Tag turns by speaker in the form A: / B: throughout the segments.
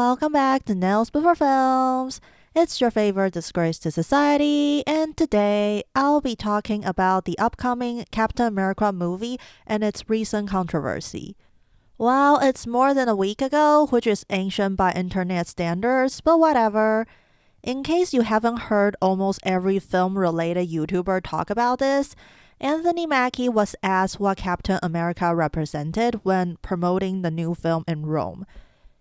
A: Welcome back to Nails Before Films. It's your favorite disgrace to society, and today I'll be talking about the upcoming Captain America movie and its recent controversy. Well, it's more than a week ago, which is ancient by internet standards, but whatever. In case you haven't heard almost every film-related YouTuber talk about this, Anthony Mackie was asked what Captain America represented when promoting the new film in Rome.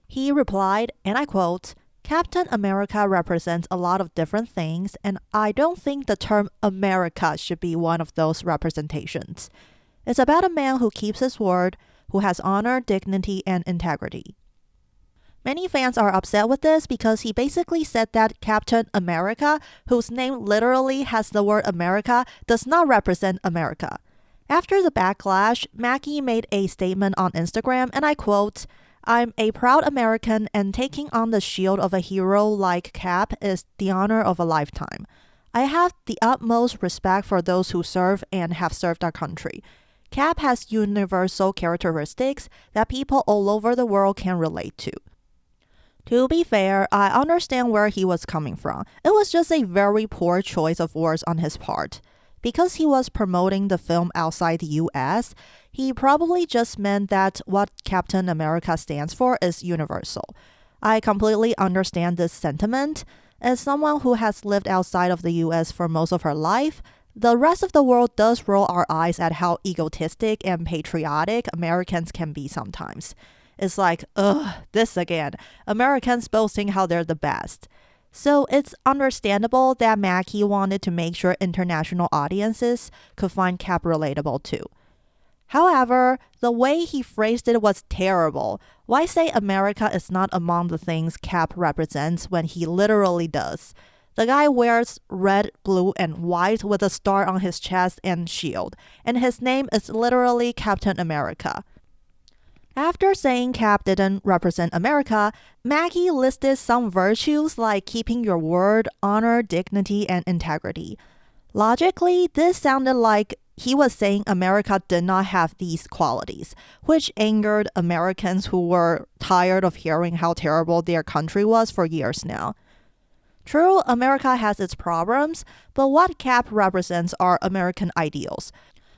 A: He replied, and I quote, "Captain America represents a lot of different things, and I don't think the term America should be one of those representations. It's about a man who keeps his word, who has honor, dignity, and integrity." Many fans are upset with this because he basically said that Captain America, whose name literally has the word America, does not represent America. After the backlash, Mackie made a statement on Instagram, and I quote, "I'm a proud American, and taking on the shield of a hero like Cap is the honor of a lifetime. I have the utmost respect for those who serve and have served our country. Cap has universal characteristics that people all over the world can relate to." To be fair, I understand where he was coming from. It was just a very poor choice of words on his part. Because he was promoting the film outside the US, he probably just meant that what Captain America stands for is universal. I completely understand this sentiment. As someone who has lived outside of the US for most of her life, the rest of the world does roll our eyes at how egotistic and patriotic Americans can be sometimes. It's like, ugh, this again. Americans boasting how they're the best. So it's understandable that Mackie wanted to make sure international audiences could find Cap relatable too. However, the way he phrased it was terrible. Why say America is not among the things Cap represents when he literally does? The guy wears red, blue, and white with a star on his chest and shield, and his name is literally Captain America. After saying Cap didn't represent America, Mackie listed some virtues like keeping your word, honor, dignity, and integrity. Logically, this sounded like he was saying America did not have these qualities, which angered Americans who were tired of hearing how terrible their country was for years now. True, America has its problems, but what Cap represents are American ideals,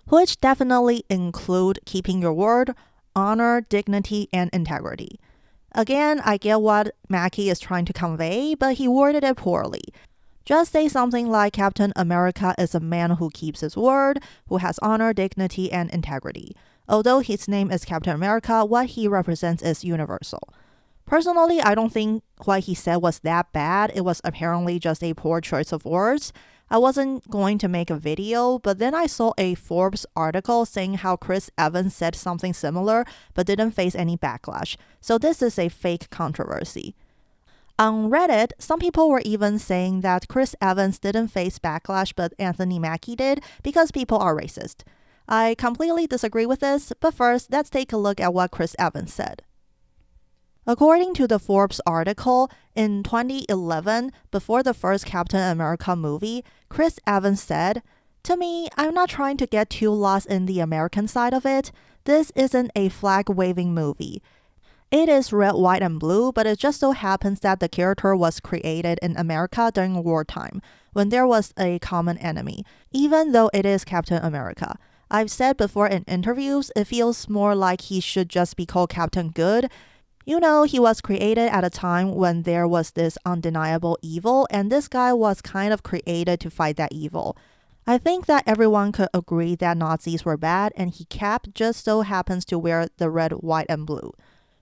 A: which definitely include keeping your word, honor, dignity, and integrity. Again, I get what Mackie is trying to convey, but he worded it poorly. Just say something like Captain America is a man who keeps his word, who has honor, dignity, and integrity. Although his name is Captain America, what he represents is universal. Personally, I don't think what he said was that bad. It was apparently just a poor choice of words. I wasn't going to make a video, but then I saw a Forbes article saying how Chris Evans said something similar but didn't face any backlash. So this is a fake controversy. On Reddit, some people were even saying that Chris Evans didn't face backlash but Anthony Mackie did because people are racist. I completely disagree with this, but first, let's take a look at what Chris Evans said. According to the Forbes article, in 2011, before the first Captain America movie, Chris Evans said, "To me, I'm not trying to get too lost in the American side of it. This isn't a flag-waving movie. It is red, white, and blue, but it just so happens that the character was created in America during wartime, when there was a common enemy, even though it is Captain America. I've said before in interviews, it feels more like he should just be called Captain Good. You know, he was created at a time when there was this undeniable evil, and this guy was kind of created to fight that evil. I think that everyone could agree that Nazis were bad, and Cap just so happens to wear the red, white, and blue."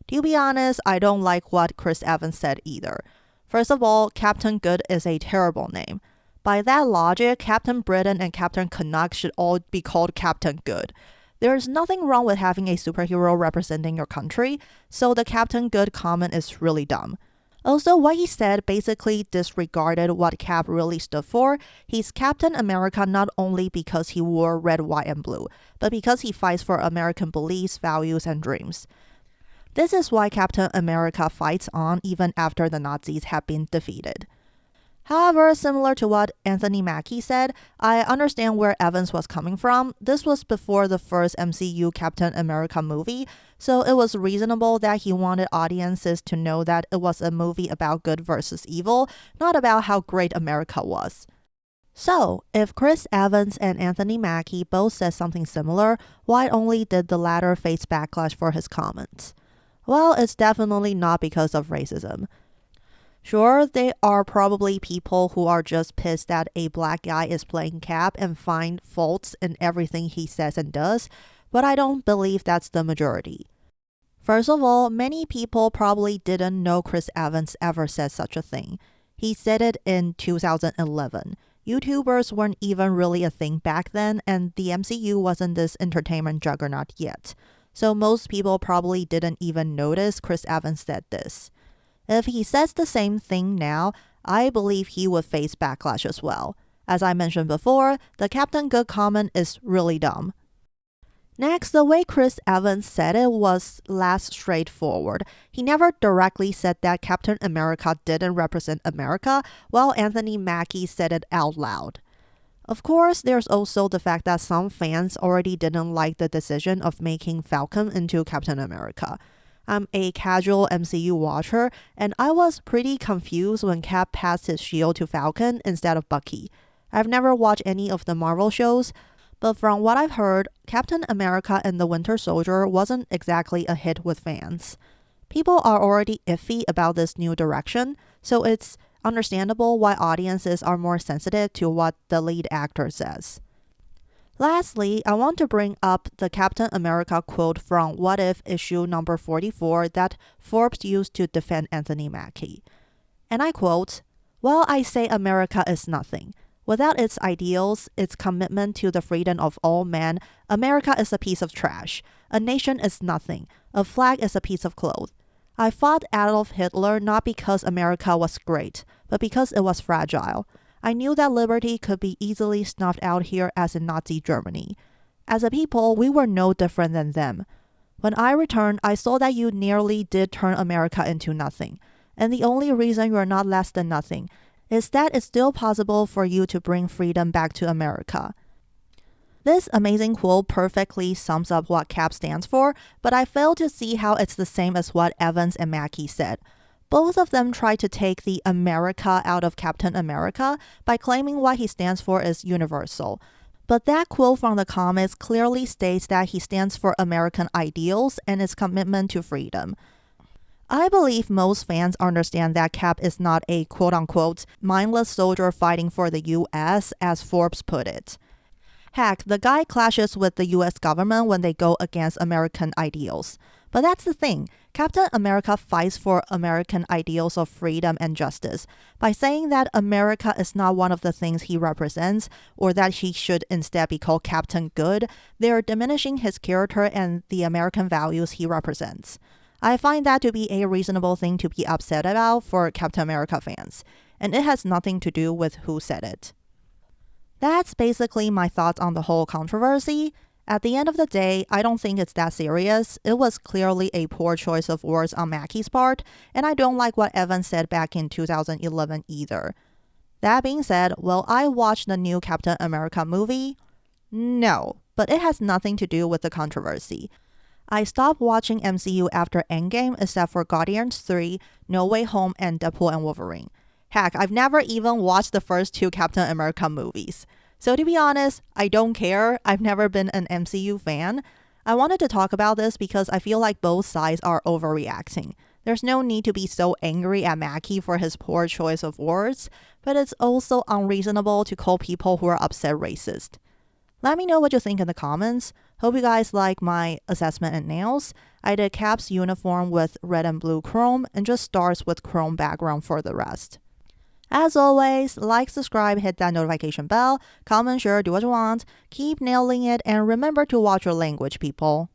A: To be honest, I don't like what Chris Evans said either. First of all, Captain Good is a terrible name. By that logic, Captain Britain and Captain Canuck should all be called Captain Good. There's nothing wrong with having a superhero representing your country, so the Captain Good comment is really dumb. Also, what he said basically disregarded what Cap really stood for. He's Captain America not only because he wore red, white, and blue, but because he fights for American beliefs, values, and dreams. This is why Captain America fights on even after the Nazis have been defeated. However, similar to what Anthony Mackie said, I understand where Evans was coming from. This was before the first MCU Captain America movie, so it was reasonable that he wanted audiences to know that it was a movie about good versus evil, not about how great America was. So, if Chris Evans and Anthony Mackie both said something similar, why only did the latter face backlash for his comments? Well, it's definitely not because of racism. Sure, there are probably people who are just pissed that a black guy is playing Cap and find faults in everything he says and does, but I don't believe that's the majority. First of all, many people probably didn't know Chris Evans ever said such a thing. He said it in 2011. YouTubers weren't even really a thing back then, and the MCU wasn't this entertainment juggernaut yet. So most people probably didn't even notice Chris Evans said this. If he says the same thing now, I believe he would face backlash as well. As I mentioned before, the Captain Good comment is really dumb. Next, the way Chris Evans said it was less straightforward. He never directly said that Captain America didn't represent America, while Anthony Mackie said it out loud. Of course, there's also the fact that some fans already didn't like the decision of making Falcon into Captain America. I'm a casual MCU watcher, and I was pretty confused when Cap passed his shield to Falcon instead of Bucky. I've never watched any of the Marvel shows, but from what I've heard, Captain America and the Winter Soldier wasn't exactly a hit with fans. People are already iffy about this new direction, so it's understandable why audiences are more sensitive to what the lead actor says. Lastly, I want to bring up the Captain America quote from What If issue number 44 that Forbes used to defend Anthony Mackie. And I quote, "Well, I say America is nothing. Without its ideals, its commitment to the freedom of all men, America is a piece of trash. A nation is nothing. A flag is a piece of cloth. I fought Adolf Hitler not because America was great, but because it was fragile. I knew that liberty could be easily snuffed out here as in Nazi Germany. As a people, we were no different than them. When I returned, I saw that you nearly did turn America into nothing. And the only reason you are not less than nothing is that it's still possible for you to bring freedom back to America." This amazing quote perfectly sums up what Cap stands for, but I fail to see how it's the same as what Evans and Mackie said. Both of them try to take the America out of Captain America by claiming what he stands for is universal. But that quote from the comics clearly states that he stands for American ideals and his commitment to freedom. I believe most fans understand that Cap is not a quote-unquote mindless soldier fighting for the US, as Forbes put it. Heck, the guy clashes with the US government when they go against American ideals. But that's the thing. Captain America fights for American ideals of freedom and justice. By saying that America is not one of the things he represents, or that he should instead be called Captain Good, they're diminishing his character and the American values he represents. I find that to be a reasonable thing to be upset about for Captain America fans, and it has nothing to do with who said it. That's basically my thoughts on the whole controversy. At the end of the day, I don't think it's that serious. It was clearly a poor choice of words on Mackie's part, and I don't like what Evans said back in 2011 either. That being said, will I watch the new Captain America movie? No, but it has nothing to do with the controversy. I stopped watching MCU after Endgame except for Guardians 3, No Way Home, and Deadpool and Wolverine. Heck, I've never even watched the first two Captain America movies. So to be honest, I don't care. I've never been an MCU fan. I wanted to talk about this because I feel like both sides are overreacting. There's no need to be so angry at Mackie for his poor choice of words, but it's also unreasonable to call people who are upset racist. Let me know what you think in the comments. Hope you guys like my assessment and nails. I did Cap's uniform with red and blue chrome and just stars with chrome background for the rest. As always, like, subscribe, hit that notification bell, comment, share, do what you want, keep nailing it, and remember to watch your language, people.